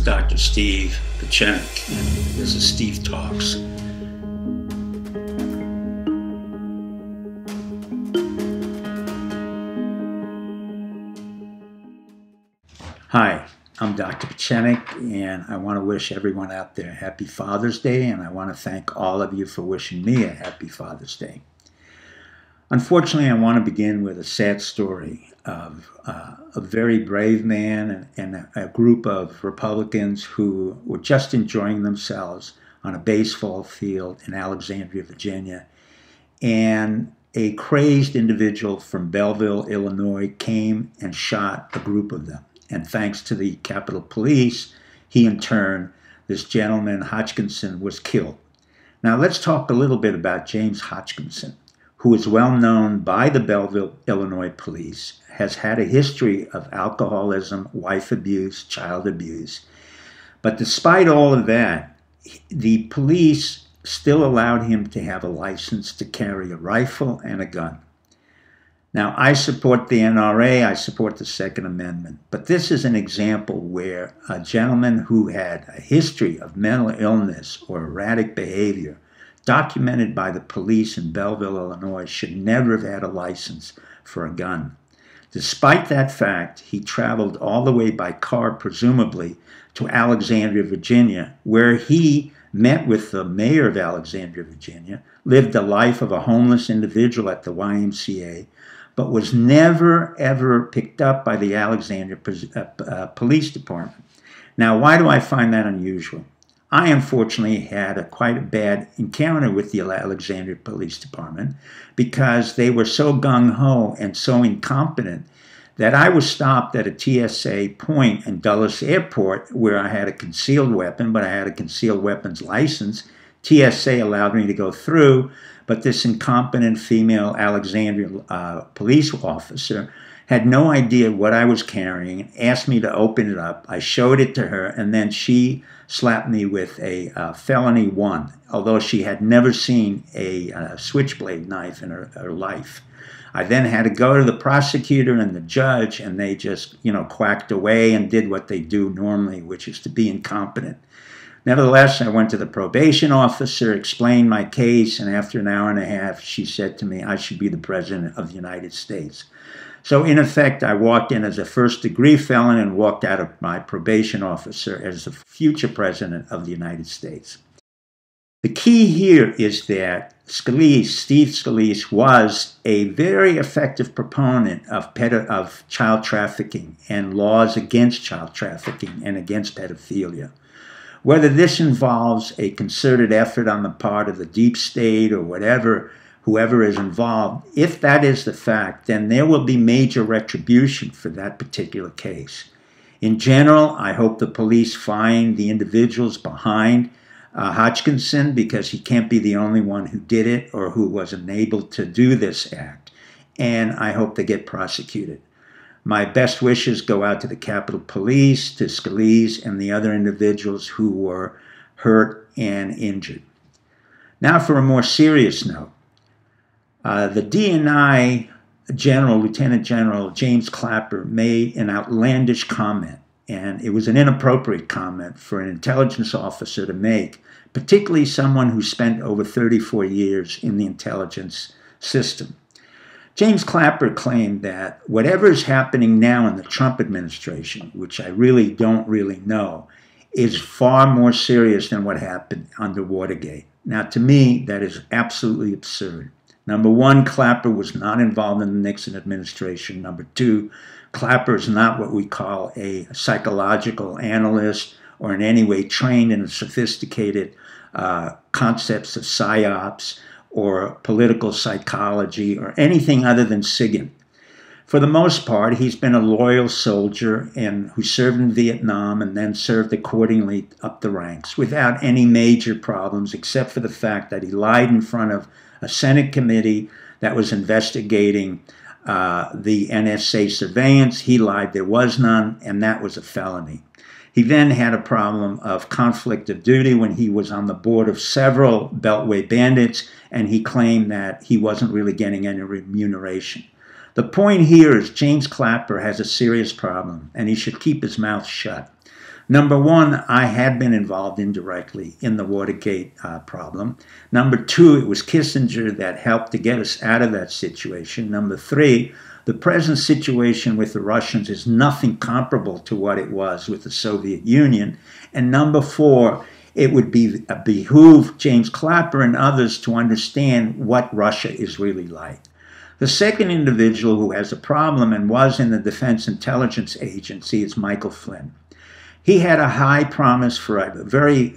Dr. Steve Pieczenik, and this is Steve Talks. Hi, I'm Dr. Pieczenik, and I want to wish everyone out there a happy Father's Day, and I want to thank all of you for wishing me a happy Father's Day. Unfortunately, I want to begin with a sad story of a very brave man and a group of Republicans who were just enjoying themselves on a baseball field in Alexandria, Virginia. And a crazed individual from Belleville, Illinois, came and shot a group of them. And thanks to the Capitol Police, he in turn, this gentleman, Hutchinson, was killed. Now let's talk a little bit about James Hutchinson, who is well known by the Belleville, Illinois police, has had a history of alcoholism, wife abuse, child abuse. But despite all of that, the police still allowed him to have a license to carry a rifle and a gun. Now, I support the NRA, I support the Second Amendment, but this is an example where a gentleman who had a history of mental illness or erratic behavior documented by the police in Belleville, Illinois, should never have had a license for a gun. Despite that fact, he traveled all the way by car, presumably, to Alexandria, Virginia, where he met with the mayor of Alexandria, Virginia, lived the life of a homeless individual at the YMCA, but was never, ever picked up by the Alexandria Police Department. Now, why do I find that unusual? I unfortunately had quite a bad encounter with the Alexandria Police Department because they were so gung-ho and so incompetent that I was stopped at a TSA point in Dulles Airport where I had a concealed weapon, but I had a concealed weapons license. TSA allowed me to go through, but this incompetent female Alexandria police officer had no idea what I was carrying and asked me to open it up. I showed it to her, and then she slapped me with a felony 1, although she had never seen a switchblade knife in her life. I then had to go to the prosecutor and the judge, and they just, quacked away and did what they do normally, which is to be incompetent. Nevertheless, I went to the probation officer, explained my case, and after an hour and a half, she said to me, I should be the President of the United States. So in effect, I walked in as a first-degree felon and walked out of my probation officer as the future President of the United States. The key here is that Scalise, Steve Scalise, was a very effective proponent of child trafficking and laws against child trafficking and against pedophilia. Whether this involves a concerted effort on the part of the deep state or whoever is involved, if that is the fact, then there will be major retribution for that particular case. In general, I hope the police find the individuals behind Hutchinson, because he can't be the only one who did it or who was enabled to do this act. And I hope they get prosecuted. My best wishes go out to the Capitol Police, to Scalise, and the other individuals who were hurt and injured. Now for a more serious note. The DNI General, Lieutenant General James Clapper, made an outlandish comment, and it was an inappropriate comment for an intelligence officer to make, particularly someone who spent over 34 years in the intelligence system. James Clapper claimed that whatever is happening now in the Trump administration, which I don't really know, is far more serious than what happened under Watergate. Now, to me, that is absolutely absurd. Number one, Clapper was not involved in the Nixon administration. Number two, Clapper is not what we call a psychological analyst or in any way trained in the sophisticated concepts of psyops or political psychology or anything other than SIGINT. For the most part, he's been a loyal soldier who served in Vietnam and then served accordingly up the ranks without any major problems, except for the fact that he lied in front of a Senate committee that was investigating the NSA surveillance. He lied there was none, and that was a felony. He then had a problem of conflict of duty when he was on the board of several Beltway bandits, and he claimed that he wasn't really getting any remuneration. The point here is James Clapper has a serious problem, and he should keep his mouth shut. Number one, I had been involved indirectly in the Watergate problem. Number two, it was Kissinger that helped to get us out of that situation. Number three, the present situation with the Russians is nothing comparable to what it was with the Soviet Union. And number four, it would behoove James Clapper and others to understand what Russia is really like. The second individual who has a problem and was in the Defense Intelligence Agency is Michael Flynn. He had a high promise for a very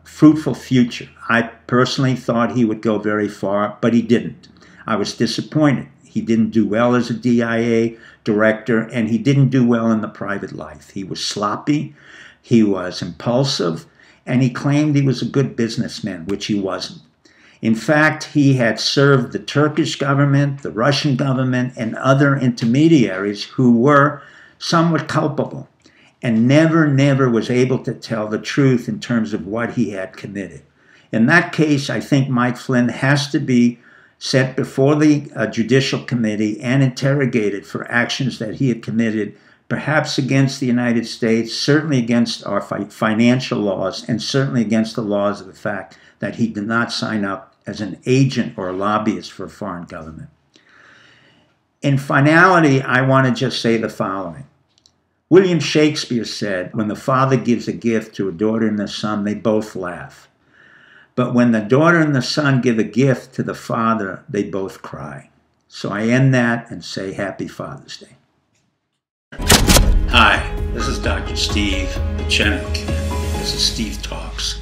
fruitful future. I personally thought he would go very far, but he didn't. I was disappointed. He didn't do well as a DIA director, and he didn't do well in the private life. He was sloppy, he was impulsive, and he claimed he was a good businessman, which he wasn't. In fact, he had served the Turkish government, the Russian government, and other intermediaries who were somewhat culpable, and never was able to tell the truth in terms of what he had committed. In that case, I think Mike Flynn has to be set before the Judicial Committee and interrogated for actions that he had committed, perhaps against the United States, certainly against our financial laws, and certainly against the laws of the fact that he did not sign up as an agent or a lobbyist for a foreign government. In finality, I want to just say the following. William Shakespeare said, when the father gives a gift to a daughter and a son, they both laugh. But when the daughter and the son give a gift to the father, they both cry. So I end that and say Happy Father's Day. Hi, this is Dr. Steve Pieczenik. This is Steve Talks.